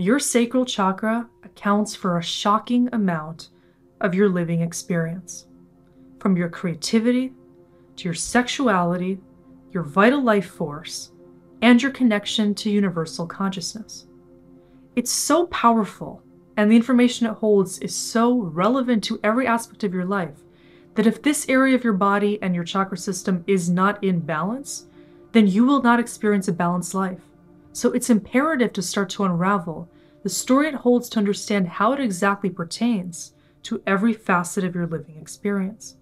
Your sacral chakra accounts for a shocking amount of your living experience, from your creativity to your sexuality, your vital life force, and your connection to universal consciousness. It's so powerful, and the information it holds is so relevant to every aspect of your life that if this area of your body and your chakra system is not in balance, then you will not experience a balanced life. So it's imperative to start to unravel the story it holds to understand how it exactly pertains to every facet of your living experience.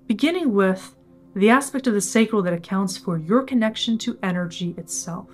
Beginning with the aspect of the sacral that accounts for your connection to energy itself.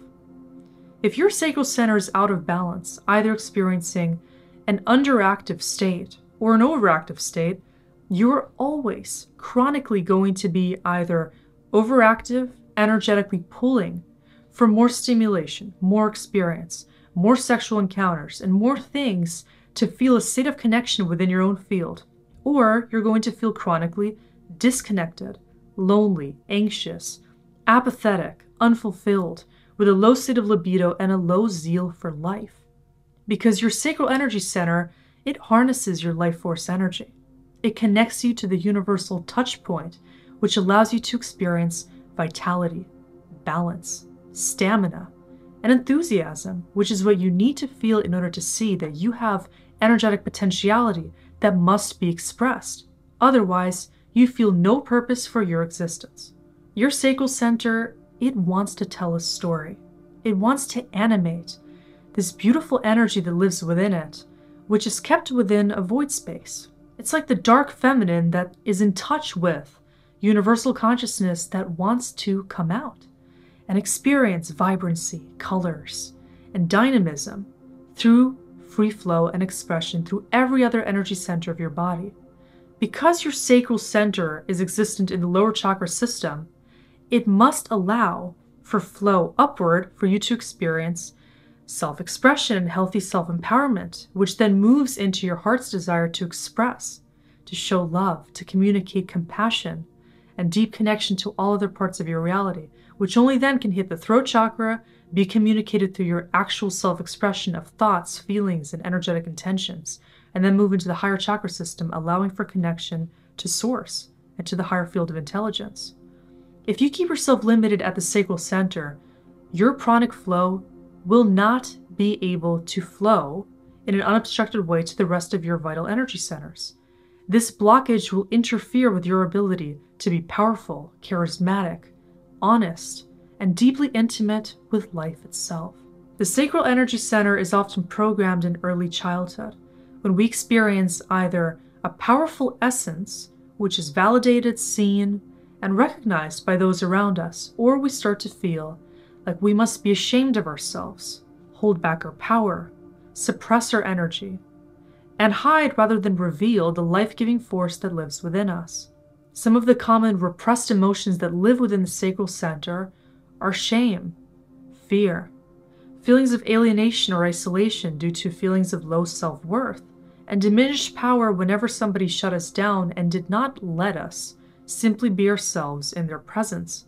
If your sacral center is out of balance, either experiencing an underactive state or an overactive state, you're always chronically going to be either overactive, energetically pulling for more stimulation, more experience, more sexual encounters, and more things to feel a state of connection within your own field, or you're going to feel chronically disconnected, lonely, anxious, apathetic, unfulfilled, with a low state of libido and a low zeal for life. Because your sacral energy center, it harnesses your life force energy. It connects you to the universal touch point, which allows you to experience vitality, balance, stamina, and enthusiasm, which is what you need to feel in order to see that you have energetic potentiality that must be expressed. Otherwise, you feel no purpose for your existence. Your sacral center, it wants to tell a story. It wants to animate this beautiful energy that lives within it, which is kept within a void space. It's like the dark feminine that is in touch with universal consciousness that wants to come out and experience vibrancy, colors, and dynamism through free flow and expression through every other energy center of your body. Because your sacral center is existent in the lower chakra system, it must allow for flow upward for you to experience self-expression and healthy self-empowerment, which then moves into your heart's desire to express, to show love, to communicate compassion, and deep connection to all other parts of your reality, which only then can hit the throat chakra, be communicated through your actual self-expression of thoughts, feelings, and energetic intentions, and then move into the higher chakra system, allowing for connection to source and to the higher field of intelligence. If you keep yourself limited at the sacral center, your pranic flow will not be able to flow in an unobstructed way to the rest of your vital energy centers. This blockage will interfere with your ability to be powerful, charismatic, honest, and deeply intimate with life itself. The sacral energy center is often programmed in early childhood, when we experience either a powerful essence, which is validated, seen, and recognized by those around us, or we start to feel like we must be ashamed of ourselves, hold back our power, suppress our energy, and hide rather than reveal the life-giving force that lives within us. Some of the common repressed emotions that live within the sacral center are shame, fear, feelings of alienation or isolation due to feelings of low self-worth, and diminished power whenever somebody shut us down and did not let us simply be ourselves in their presence.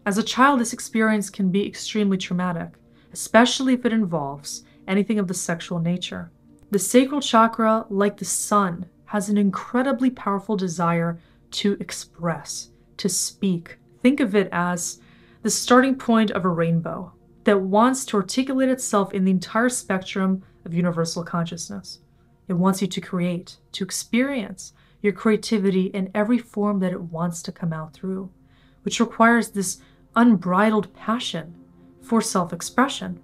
As a child, this experience can be extremely traumatic, especially if it involves anything of the sexual nature. The sacral chakra, like the sun, has an incredibly powerful desire to express, to speak. Think of it as the starting point of a rainbow that wants to articulate itself in the entire spectrum of universal consciousness. It wants you to create, to experience your creativity in every form that it wants to come out through, which requires this unbridled passion for self-expression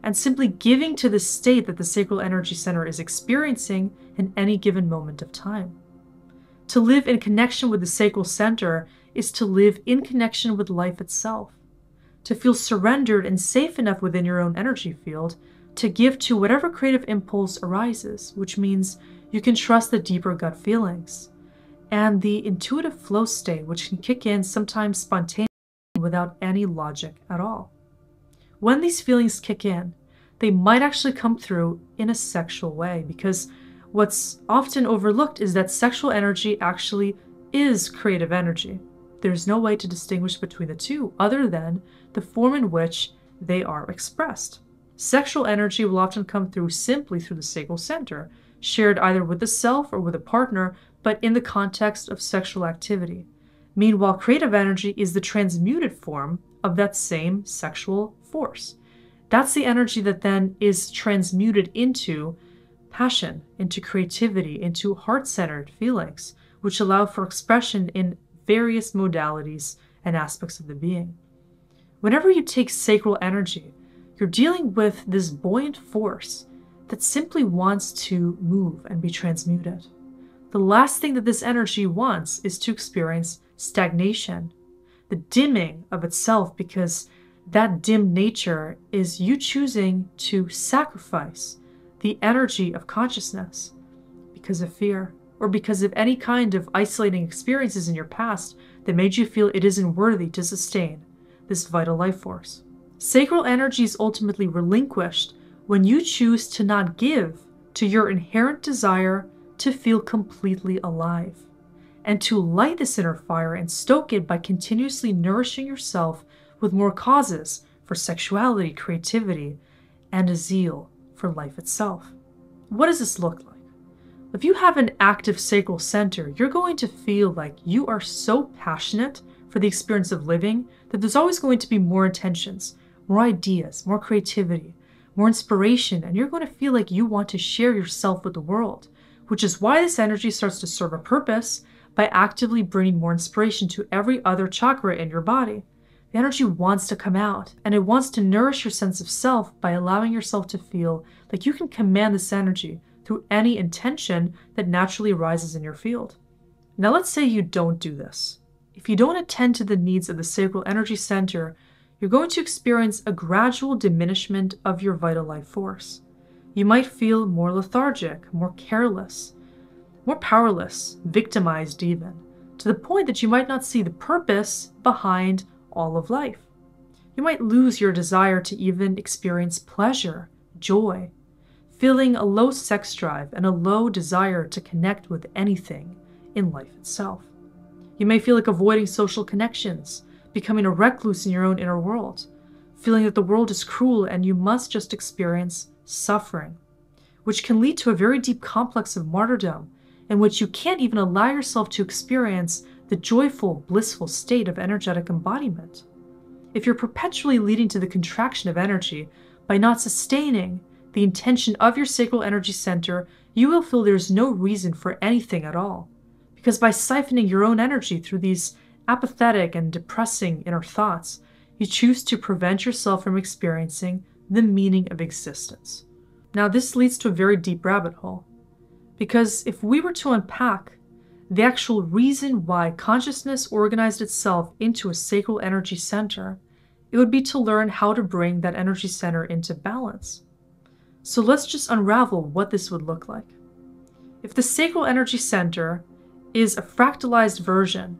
and simply giving to the state that the sacral energy center is experiencing in any given moment of time. To live in connection with the sacral center is to live in connection with life itself, to feel surrendered and safe enough within your own energy field to give to whatever creative impulse arises, which means you can trust the deeper gut feelings and the intuitive flow state, which can kick in sometimes spontaneously without any logic at all. When these feelings kick in, they might actually come through in a sexual way, because what's often overlooked is that sexual energy actually is creative energy. There's no way to distinguish between the two other than the form in which they are expressed. Sexual energy will often come through simply through the sacral center, shared either with the self or with a partner, but in the context of sexual activity. Meanwhile, creative energy is the transmuted form of that same sexual force. That's the energy that then is transmuted into passion, into creativity, into heart-centered feelings, which allow for expression in various modalities and aspects of the being. Whenever you take sacral energy, you're dealing with this buoyant force that simply wants to move and be transmuted. The last thing that this energy wants is to experience stagnation, the dimming of itself, because that dim nature is you choosing to sacrifice the energy of consciousness because of fear or because of any kind of isolating experiences in your past that made you feel it isn't worthy to sustain this vital life force. Sacral energy is ultimately relinquished when you choose to not give to your inherent desire to feel completely alive, and to light this inner fire and stoke it by continuously nourishing yourself with more causes for sexuality, creativity, and a zeal for life itself. What does this look like? If you have an active sacral center, you're going to feel like you are so passionate for the experience of living that there's always going to be more intentions, more ideas, more creativity, more inspiration, and you're going to feel like you want to share yourself with the world, which is why this energy starts to serve a purpose by actively bringing more inspiration to every other chakra in your body. The energy wants to come out, and it wants to nourish your sense of self by allowing yourself to feel like you can command this energy through any intention that naturally arises in your field. Now let's say you don't do this. If you don't attend to the needs of the sacral energy center, you're going to experience a gradual diminishment of your vital life force. You might feel more lethargic, more careless, more powerless, victimized even, to the point that you might not see the purpose behind all of life. You might lose your desire to even experience pleasure, joy, feeling a low sex drive and a low desire to connect with anything in life itself. You may feel like avoiding social connections, becoming a recluse in your own inner world, feeling that the world is cruel and you must just experience suffering, which can lead to a very deep complex of martyrdom in which you can't even allow yourself to experience the joyful, blissful state of energetic embodiment. If you're perpetually leading to the contraction of energy by not sustaining the intention of your sacral energy center, you will feel there's no reason for anything at all. Because by siphoning your own energy through these apathetic and depressing inner thoughts, you choose to prevent yourself from experiencing the meaning of existence. Now, this leads to a very deep rabbit hole. Because if we were to unpack the actual reason why consciousness organized itself into a sacral energy center, it would be to learn how to bring that energy center into balance. So let's just unravel what this would look like. If the sacral energy center is a fractalized version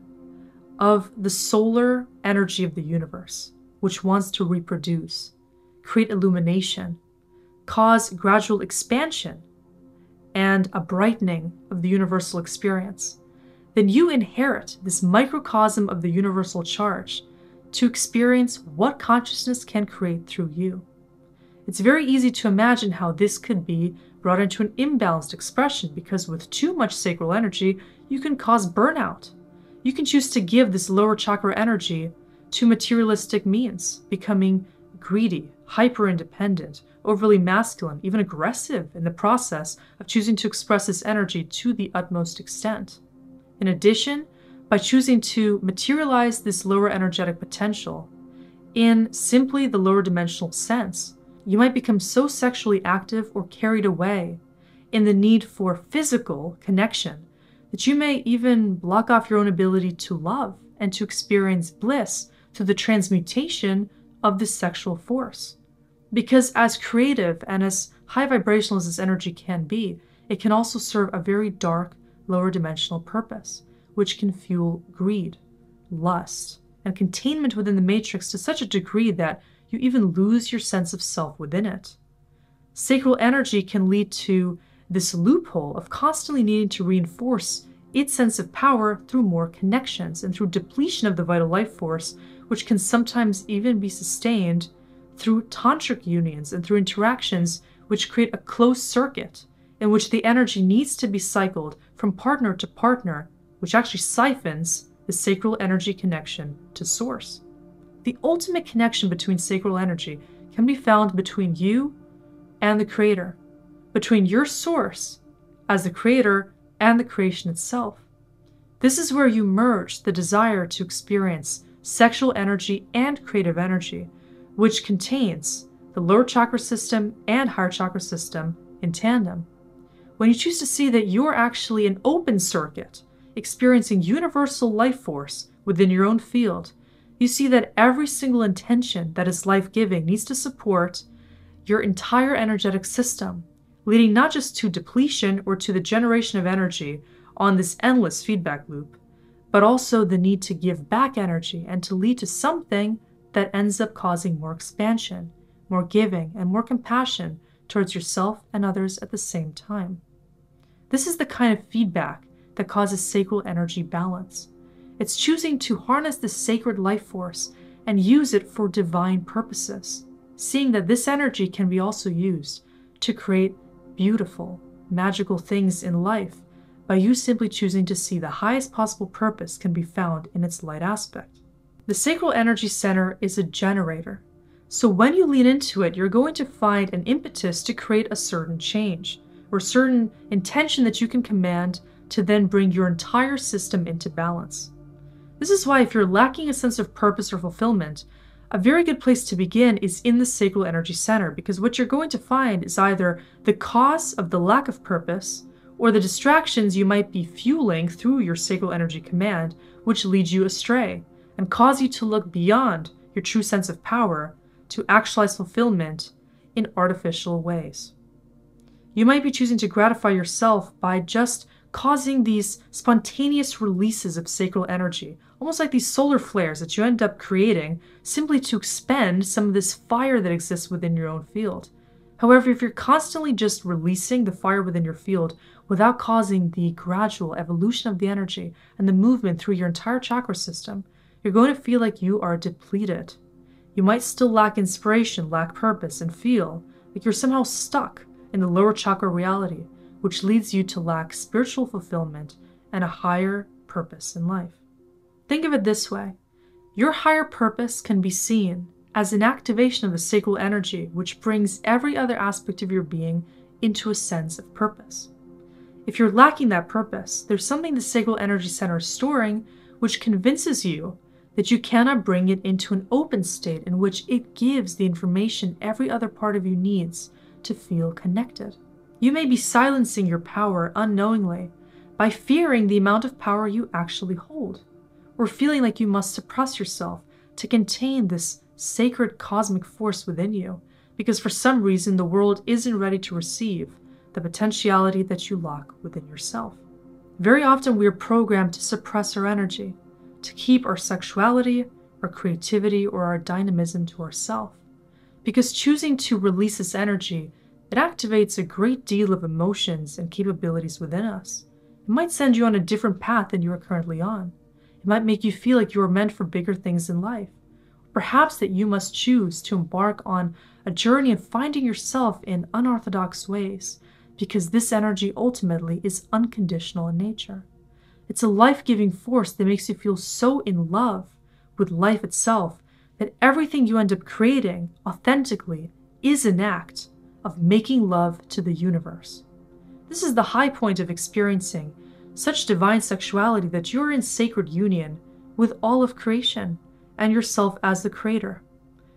of the solar energy of the universe, which wants to reproduce, create illumination, cause gradual expansion, and a brightening of the universal experience, then you inherit this microcosm of the universal charge to experience what consciousness can create through you. It's very easy to imagine how this could be brought into an imbalanced expression, because with too much sacral energy, you can cause burnout. You can choose to give this lower chakra energy to materialistic means, becoming greedy, hyper-independent, overly masculine, even aggressive in the process of choosing to express this energy to the utmost extent. In addition, by choosing to materialize this lower energetic potential in simply the lower dimensional sense, you might become so sexually active or carried away in the need for physical connection that you may even block off your own ability to love and to experience bliss through the transmutation of this sexual force. Because as creative and as high vibrational as this energy can be, it can also serve a very dark, lower dimensional purpose, which can fuel greed, lust, and containment within the matrix to such a degree that you even lose your sense of self within it. Sacral energy can lead to this loophole of constantly needing to reinforce its sense of power through more connections and through depletion of the vital life force, which can sometimes even be sustained through tantric unions and through interactions which create a closed circuit in which the energy needs to be cycled from partner to partner, which actually siphons the sacral energy connection to source. The ultimate connection between sacral energy can be found between you and the creator, between your source as the creator and the creation itself. This is where you merge the desire to experience sexual energy and creative energy, which contains the lower chakra system and higher chakra system in tandem. When you choose to see that you're actually an open circuit, experiencing universal life force within your own field, you see that every single intention that is life-giving needs to support your entire energetic system, leading not just to depletion or to the generation of energy on this endless feedback loop, but also the need to give back energy and to lead to something that ends up causing more expansion, more giving, and more compassion towards yourself and others at the same time. This is the kind of feedback that causes sacral energy balance. It's choosing to harness this sacred life force and use it for divine purposes, seeing that this energy can be also used to create beautiful, magical things in life by you simply choosing to see the highest possible purpose can be found in its light aspect. The sacral energy center is a generator. So when you lean into it, you're going to find an impetus to create a certain change or certain intention that you can command to then bring your entire system into balance. This is why if you're lacking a sense of purpose or fulfillment, a very good place to begin is in the sacral energy center, because what you're going to find is either the cause of the lack of purpose or the distractions you might be fueling through your sacral energy command, which lead you astray and cause you to look beyond your true sense of power to actualize fulfillment in artificial ways. You might be choosing to gratify yourself by just causing these spontaneous releases of sacral energy, almost like these solar flares that you end up creating simply to expend some of this fire that exists within your own field. However, if you're constantly just releasing the fire within your field without causing the gradual evolution of the energy and the movement through your entire chakra system, you're going to feel like you are depleted. You might still lack inspiration, lack purpose, and feel like you're somehow stuck in the lower chakra reality, which leads you to lack spiritual fulfillment and a higher purpose in life. Think of it this way. Your higher purpose can be seen as an activation of the sacral energy, which brings every other aspect of your being into a sense of purpose. If you're lacking that purpose, there's something the sacral energy center is storing which convinces you that you cannot bring it into an open state in which it gives the information every other part of you needs to feel connected. You may be silencing your power unknowingly by fearing the amount of power you actually hold, or feeling like you must suppress yourself to contain this sacred cosmic force within you, because for some reason the world isn't ready to receive the potentiality that you lock within yourself. Very often we are programmed to suppress our energy, to keep our sexuality, our creativity, or our dynamism to ourselves. Because choosing to release this energy, it activates a great deal of emotions and capabilities within us. It might send you on a different path than you are currently on. It might make you feel like you are meant for bigger things in life. Perhaps that you must choose to embark on a journey of finding yourself in unorthodox ways, because this energy ultimately is unconditional in nature. It's a life-giving force that makes you feel so in love with life itself that everything you end up creating authentically is an act of making love to the universe. This is the high point of experiencing such divine sexuality that you're in sacred union with all of creation and yourself as the creator.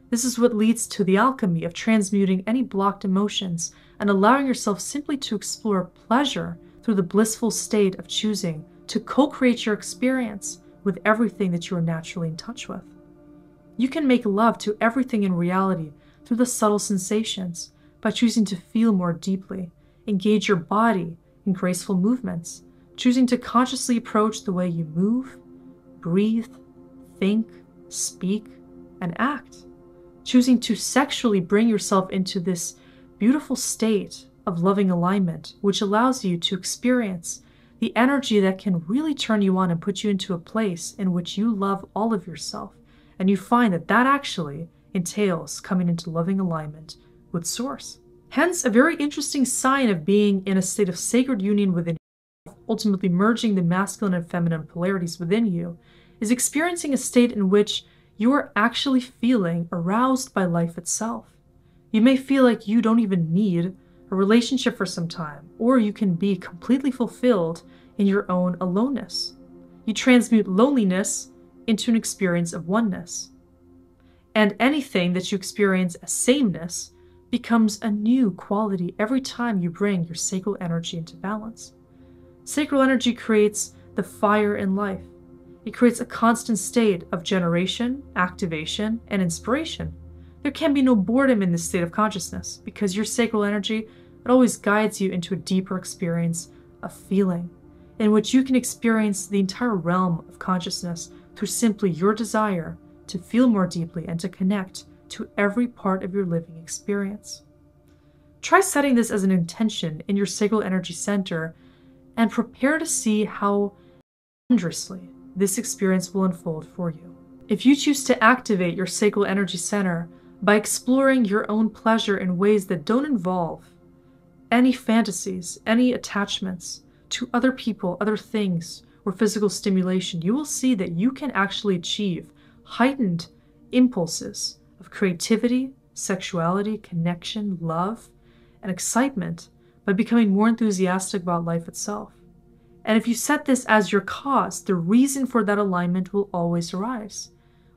This is what leads to the alchemy of transmuting any blocked emotions and allowing yourself simply to explore pleasure through the blissful state of choosing to co-create your experience with everything that you are naturally in touch with. You can make love to everything in reality through the subtle sensations by choosing to feel more deeply, engage your body in graceful movements, choosing to consciously approach the way you move, breathe, think, speak, and act, choosing to sexually bring yourself into this beautiful state of loving alignment, which allows you to experience the energy that can really turn you on and put you into a place in which you love all of yourself, and you find that that actually entails coming into loving alignment with Source. Hence, a very interesting sign of being in a state of sacred union within yourself, ultimately merging the masculine and feminine polarities within you, is experiencing a state in which you are actually feeling aroused by life itself. You may feel like you don't even need a relationship for some time, or you can be completely fulfilled in your own aloneness. You transmute loneliness into an experience of oneness. And anything that you experience as sameness becomes a new quality every time you bring your sacral energy into balance. Sacral energy creates the fire in life. It creates a constant state of generation, activation, and inspiration. There can be no boredom in this state of consciousness because your sacral energy, it always guides you into a deeper experience of feeling, in which you can experience the entire realm of consciousness through simply your desire to feel more deeply and to connect to every part of your living experience. Try setting this as an intention in your sacral energy center and prepare to see how wondrously this experience will unfold for you. If you choose to activate your sacral energy center by exploring your own pleasure in ways that don't involve any fantasies, any attachments to other people, other things, or physical stimulation, you will see that you can actually achieve heightened impulses of creativity, sexuality, connection, love, and excitement by becoming more enthusiastic about life itself. And if you set this as your cause, the reason for that alignment will always arise.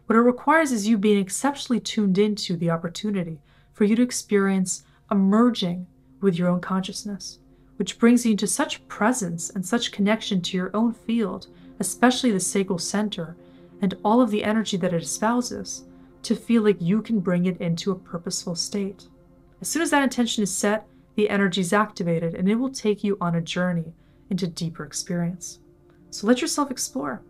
What it requires is you being exceptionally tuned into the opportunity for you to experience a merging with your own consciousness, which brings you into such presence and such connection to your own field, especially the sacral center, and all of the energy that it espouses, to feel like you can bring it into a purposeful state. As soon as that intention is set, the energy is activated, and it will take you on a journey into deeper experience. So let yourself explore.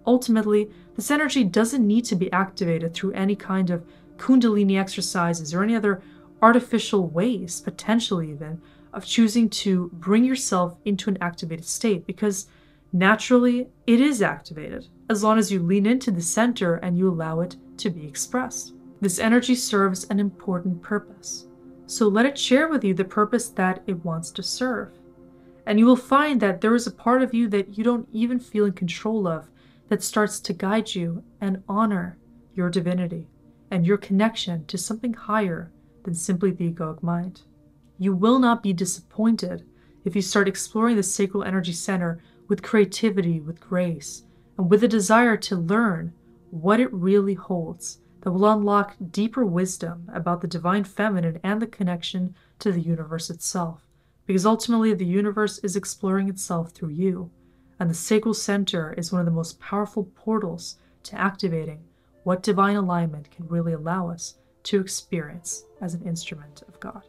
Ultimately, this energy doesn't need to be activated through any kind of Kundalini exercises or any other artificial ways, potentially even, of choosing to bring yourself into an activated state, because naturally it is activated as long as you lean into the center and you allow it to be expressed. This energy serves an important purpose, so let it share with you the purpose that it wants to serve. And you will find that there is a part of you that you don't even feel in control of that starts to guide you and honor your divinity and your connection to something higher than simply the egoic mind. You will not be disappointed if you start exploring the sacral energy center with creativity, with grace, and with a desire to learn what it really holds that will unlock deeper wisdom about the divine feminine and the connection to the universe itself. Because ultimately the universe is exploring itself through you, and the sacral center is one of the most powerful portals to activating what divine alignment can really allow us to experience as an instrument of God.